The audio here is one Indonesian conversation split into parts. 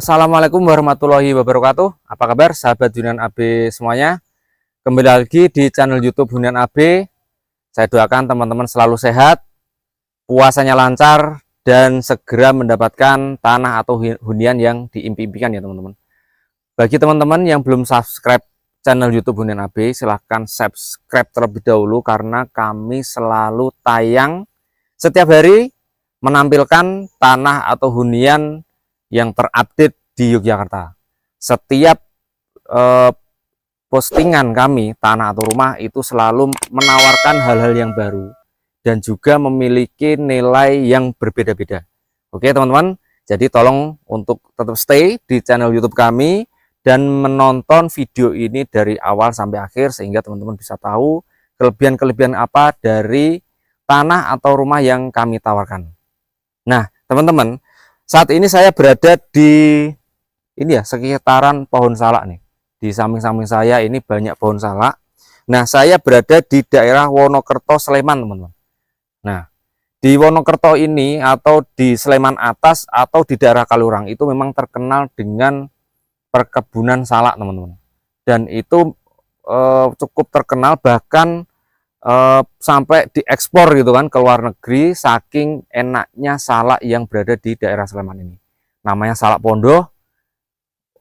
Assalamualaikum warahmatullahi wabarakatuh. Apa kabar sahabat Hunian AB semuanya? Kembali lagi di channel YouTube Hunian AB. Saya doakan teman-teman selalu sehat, puasanya lancar, dan segera mendapatkan tanah atau hunian yang diimpi-impikan ya teman-teman. Bagi teman-teman yang belum subscribe channel YouTube Hunian AB, silahkan subscribe terlebih dahulu karena kami selalu tayang setiap hari menampilkan tanah atau hunian yang terupdate di Yogyakarta. Setiap postingan kami tanah atau rumah itu selalu menawarkan hal-hal yang baru dan juga memiliki nilai yang berbeda-beda. Oke teman-teman, jadi tolong untuk tetap stay di channel YouTube kami dan menonton video ini dari awal sampai akhir sehingga teman-teman bisa tahu kelebihan-kelebihan apa dari tanah atau rumah yang kami tawarkan. Nah teman-teman, saat ini saya berada di sekitaran pohon salak nih. Di samping-samping saya ini banyak pohon salak. Nah, saya berada di daerah Wonokerto, Sleman, teman-teman. Nah, di Wonokerto ini atau di Sleman Atas atau di daerah Kaliurang itu memang terkenal dengan perkebunan salak, teman-teman. Dan itu cukup terkenal bahkan sampai diekspor gitu kan ke luar negeri saking enaknya salak yang berada di daerah Sleman ini. Namanya salak Pondo.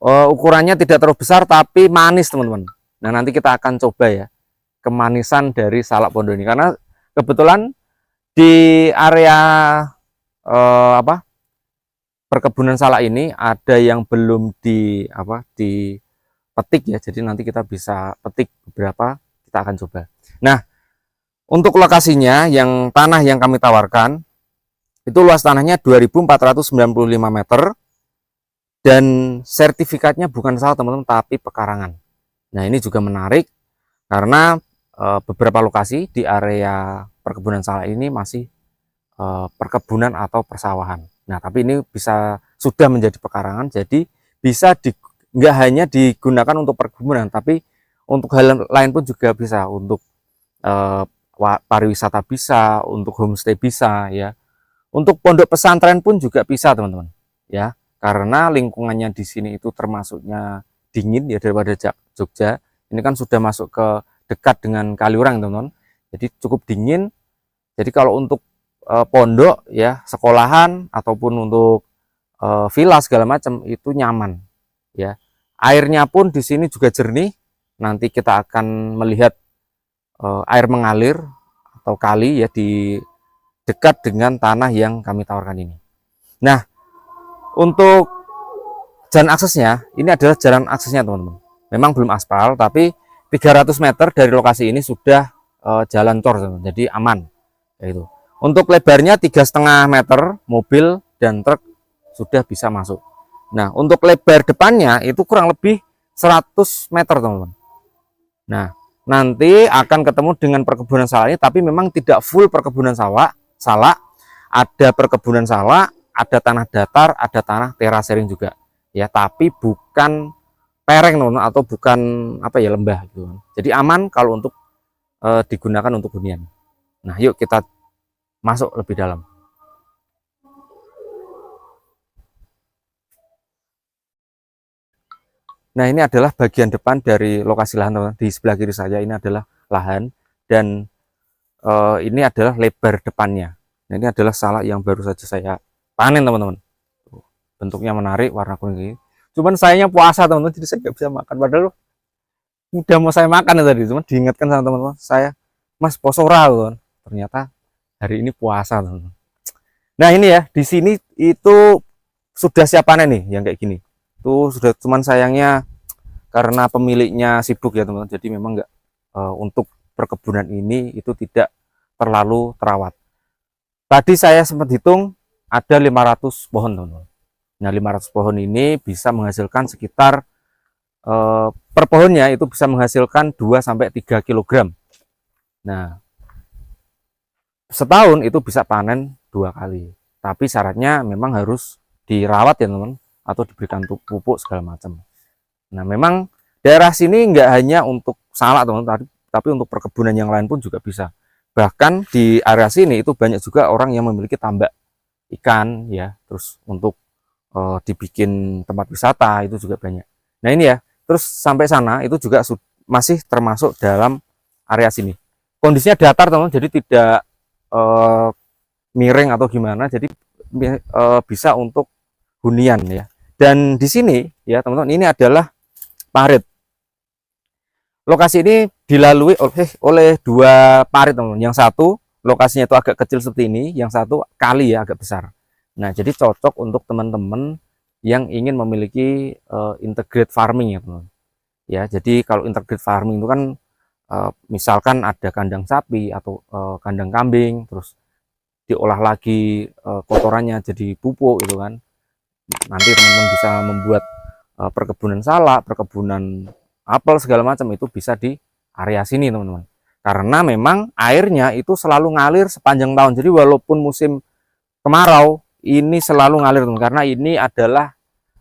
Ukurannya tidak terlalu besar tapi manis teman-teman. Nah nanti kita akan coba ya kemanisan dari salak Pondo ini karena kebetulan di area perkebunan salak ini ada yang belum dipetik ya. Jadi nanti kita bisa petik beberapa, kita akan coba. Nah untuk lokasinya yang tanah yang kami tawarkan itu luas tanahnya 2.495 meter. Dan sertifikatnya bukan sawah teman-teman tapi pekarangan. Nah ini juga menarik karena beberapa lokasi di area perkebunan salak ini masih perkebunan atau persawahan. Nah tapi ini sudah menjadi pekarangan, jadi bisa nggak hanya digunakan untuk perkebunan tapi untuk hal lain pun juga bisa, untuk pariwisata bisa, untuk homestay bisa ya, untuk pondok pesantren pun juga bisa teman-teman ya. Karena lingkungannya di sini itu termasuknya dingin ya daripada Jogja. Ini kan sudah masuk ke dekat dengan Kaliurang teman-teman. Jadi cukup dingin. Jadi kalau untuk pondok ya, sekolahan ataupun untuk villa segala macam itu nyaman ya. Airnya pun di sini juga jernih. Nanti kita akan melihat air mengalir atau kali ya di dekat dengan tanah yang kami tawarkan ini. Nah, untuk jalan aksesnya, ini adalah jalan aksesnya teman-teman. Memang belum aspal, tapi 300 meter dari lokasi ini sudah jalan cor, teman-teman. Jadi aman. Yaitu. Untuk lebarnya 3,5 meter, mobil dan truk sudah bisa masuk. Nah, untuk lebar depannya itu kurang lebih 100 meter, teman-teman. Nah, nanti akan ketemu dengan perkebunan salak ini, tapi memang tidak full perkebunan salak. Ada perkebunan salak, ada tanah datar, ada tanah terasering juga ya, tapi bukan pereng teman-teman, atau bukan lembah gitu. Jadi aman kalau untuk digunakan untuk hunian. Nah yuk kita masuk lebih dalam. Nah ini adalah bagian depan dari lokasi lahan teman-teman. Di sebelah kiri saya ini adalah lahan dan ini adalah lebar depannya. Nah ini adalah salak yang baru saja saya panen teman-teman. Bentuknya menarik, warna kuning. Cuman sayangnya puasa teman-teman, jadi saya nggak bisa makan. Padahal udah mau saya makan ya tadi, cuman diingatkan sama teman-teman saya, Mas posora kan. Ternyata hari ini puasa teman-teman. Nah ini ya, di sini itu sudah siap panen nih, yang kayak gini. Tuh sudah, cuman sayangnya karena pemiliknya sibuk ya teman-teman. Jadi memang nggak untuk perkebunan ini itu tidak terlalu terawat. Tadi saya sempat hitung ada 500 pohon teman-teman. Nah 500 pohon ini bisa menghasilkan sekitar per pohonnya itu bisa menghasilkan 2-3 kg. Nah setahun itu bisa panen 2 kali. Tapi syaratnya memang harus dirawat ya teman-teman, atau diberikan pupuk segala macam. Nah memang daerah sini nggak hanya untuk salak teman-teman, tapi untuk perkebunan yang lain pun juga bisa. Bahkan di area sini itu banyak juga orang yang memiliki tambak ikan ya, terus untuk dibikin tempat wisata itu juga banyak. Nah ini ya, terus sampai sana itu juga masih termasuk dalam area sini. Kondisinya datar teman-teman, jadi tidak miring atau gimana, jadi bisa untuk hunian ya. Dan di sini ya teman-teman, ini adalah parit. Lokasi ini dilalui oleh dua parit teman-teman. Yang satu lokasinya itu agak kecil seperti ini, yang satu kali ya agak besar. Nah jadi cocok untuk teman-teman yang ingin memiliki integrated farming ya teman-teman. Ya jadi kalau integrated farming itu kan misalkan ada kandang sapi atau kandang kambing, terus diolah lagi kotorannya jadi pupuk gitu kan. Nanti teman-teman bisa membuat perkebunan salak, perkebunan apel segala macam, itu bisa di area sini teman-teman. Karena memang airnya itu selalu ngalir sepanjang tahun. Jadi walaupun musim kemarau ini selalu ngalir teman, karena ini adalah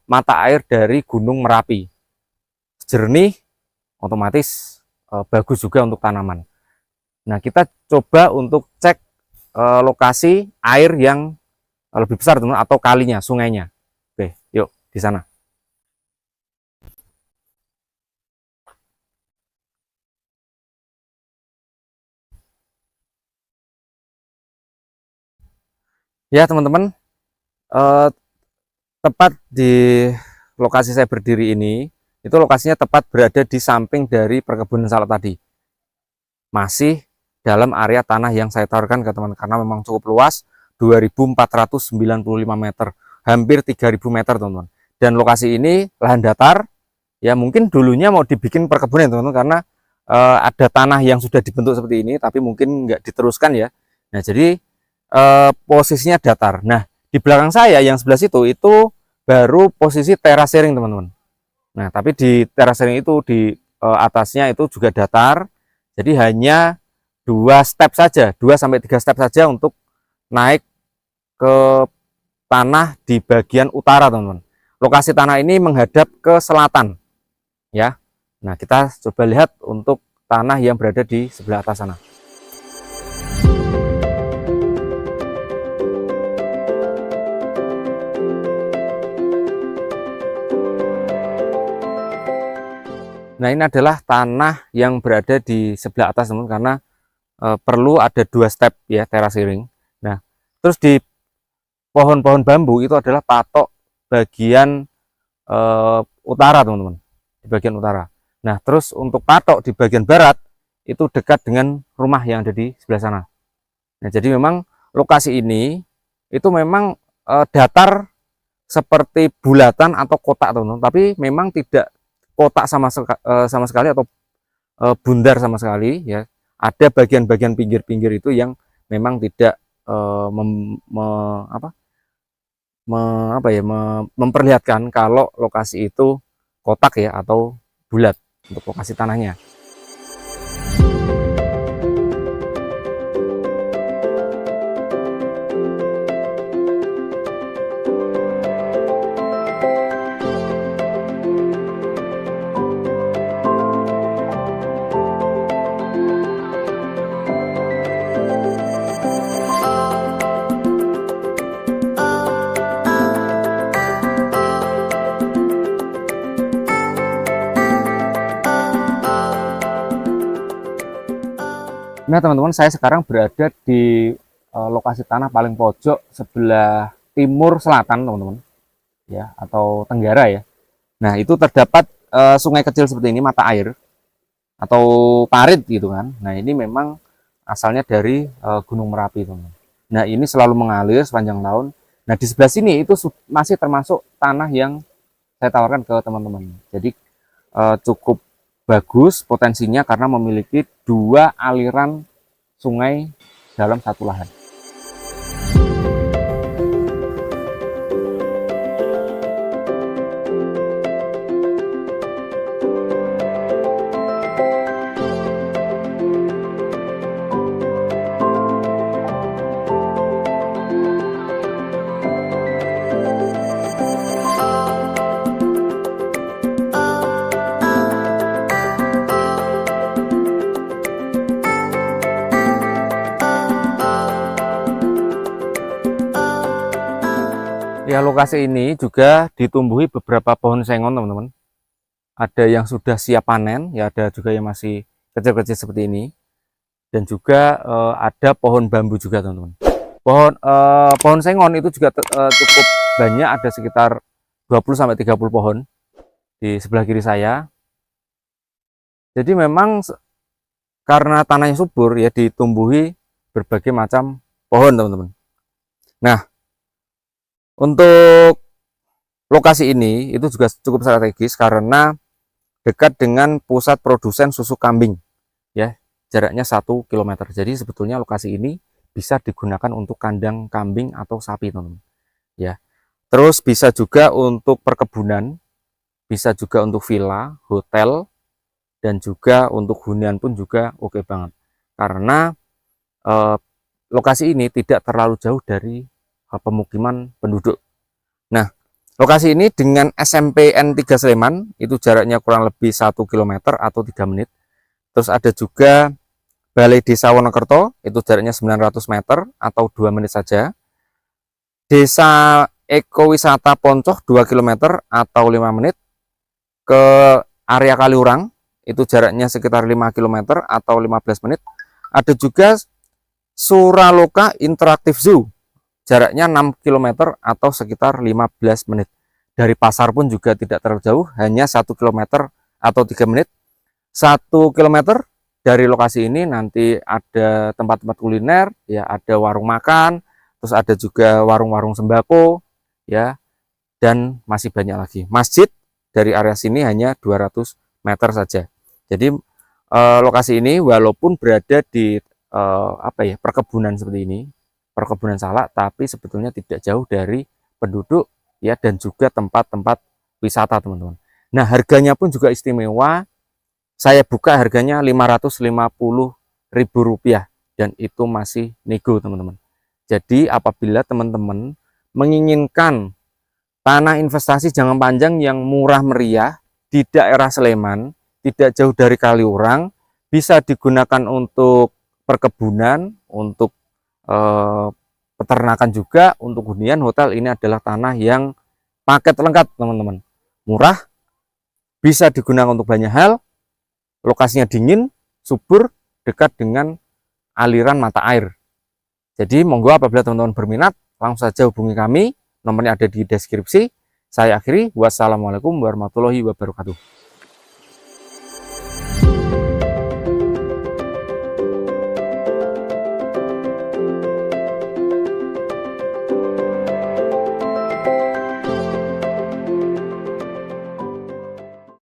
mata air dari Gunung Merapi. Jernih, otomatis bagus juga untuk tanaman. Nah, kita coba untuk cek lokasi air yang lebih besar teman, atau kalinya, sungainya. Oke, yuk di sana. Ya teman-teman, tepat di lokasi saya berdiri ini, itu lokasinya tepat berada di samping dari perkebunan salak tadi. Masih dalam area tanah yang saya tawarkan ke teman, karena memang cukup luas, 2.495 meter, hampir 3.000 meter teman-teman. Dan lokasi ini lahan datar, ya mungkin dulunya mau dibikin perkebunan teman-teman, karena ada tanah yang sudah dibentuk seperti ini, tapi mungkin nggak diteruskan ya. Nah jadi posisinya datar. Nah di belakang saya yang sebelah situ itu baru posisi terasering teman-teman. Nah tapi di terasering itu di atasnya itu juga datar, jadi hanya 2 step saja, 2-3 step saja untuk naik ke tanah di bagian utara teman-teman. Lokasi tanah ini menghadap ke selatan ya. Nah kita coba lihat untuk tanah yang berada di sebelah atas sana. Nah ini adalah tanah yang berada di sebelah atas teman, karena perlu ada 2 step ya terasering. Nah terus di pohon-pohon bambu itu adalah patok bagian utara teman-teman, di bagian utara. Nah terus untuk patok di bagian barat itu dekat dengan rumah yang ada di sebelah sana. Nah jadi memang lokasi ini itu memang datar seperti bulatan atau kotak teman-teman, tapi memang tidak kotak sama sekali atau bundar sama sekali ya. Ada bagian-bagian pinggir-pinggir itu yang memang tidak memperlihatkan kalau lokasi itu kotak ya atau bulat untuk lokasi tanahnya. Nah teman-teman, saya sekarang berada di lokasi tanah paling pojok sebelah timur selatan teman-teman ya, atau tenggara ya. Nah itu terdapat sungai kecil seperti ini, mata air atau parit gitu kan. Nah ini memang asalnya dari Gunung Merapi teman-teman. Nah ini selalu mengalir sepanjang tahun. Nah di sebelah sini itu masih termasuk tanah yang saya tawarkan ke teman-teman. Jadi cukup bagus potensinya karena memiliki 2 aliran sungai dalam satu lahan. area lokasi ini juga ditumbuhi beberapa pohon sengon, teman-teman. Ada yang sudah siap panen, ya ada juga yang masih kecil-kecil seperti ini. Dan juga ada pohon bambu juga, teman-teman. Pohon sengon itu juga cukup banyak, ada sekitar 20-30 pohon di sebelah kiri saya. Jadi memang karena tanahnya subur ya, ditumbuhi berbagai macam pohon, teman-teman. Nah, untuk lokasi ini itu juga cukup strategis karena dekat dengan pusat produsen susu kambing ya, jaraknya 1 km. Jadi sebetulnya lokasi ini bisa digunakan untuk kandang kambing atau sapi, teman-teman. Ya. Terus bisa juga untuk perkebunan, bisa juga untuk villa, hotel, dan juga untuk hunian pun juga oke banget. Karena lokasi ini tidak terlalu jauh dari pemukiman penduduk. Nah, lokasi ini dengan SMP N3 Sleman itu jaraknya kurang lebih 1 km atau 3 menit. Terus ada juga Balai Desa Wonokerto, itu jaraknya 900 meter atau 2 menit saja. Desa Ekowisata Poncoh 2 km atau 5 menit. Ke area Kaliurang, itu jaraknya sekitar 5 km atau 15 menit. Ada juga Suraloka Interaktif Zoo, jaraknya 6 km atau sekitar 15 menit. Dari pasar pun juga tidak terlalu jauh, hanya 1 km atau 3 menit. 1 km dari lokasi ini nanti ada tempat-tempat kuliner, ya ada warung makan, terus ada juga warung-warung sembako, ya, dan masih banyak lagi. Masjid dari area sini hanya 200 meter saja. Jadi lokasi ini walaupun berada di perkebunan seperti ini, perkebunan salak, tapi sebetulnya tidak jauh dari penduduk ya, dan juga tempat-tempat wisata, teman-teman. Nah, harganya pun juga istimewa. Saya buka harganya Rp550.000 dan itu masih nego, teman-teman. Jadi apabila teman-teman menginginkan tanah investasi jangka panjang yang murah meriah di daerah Sleman, tidak jauh dari Kaliurang, bisa digunakan untuk perkebunan, untuk peternakan juga, untuk hunian, hotel. Ini adalah tanah yang paket lengkap, teman-teman. Murah, bisa digunakan untuk banyak hal, lokasinya dingin, subur, dekat dengan aliran mata air. Jadi monggo apabila teman-teman berminat, langsung saja hubungi kami, nomornya ada di deskripsi. Saya akhiri, wassalamualaikum warahmatullahi wabarakatuh.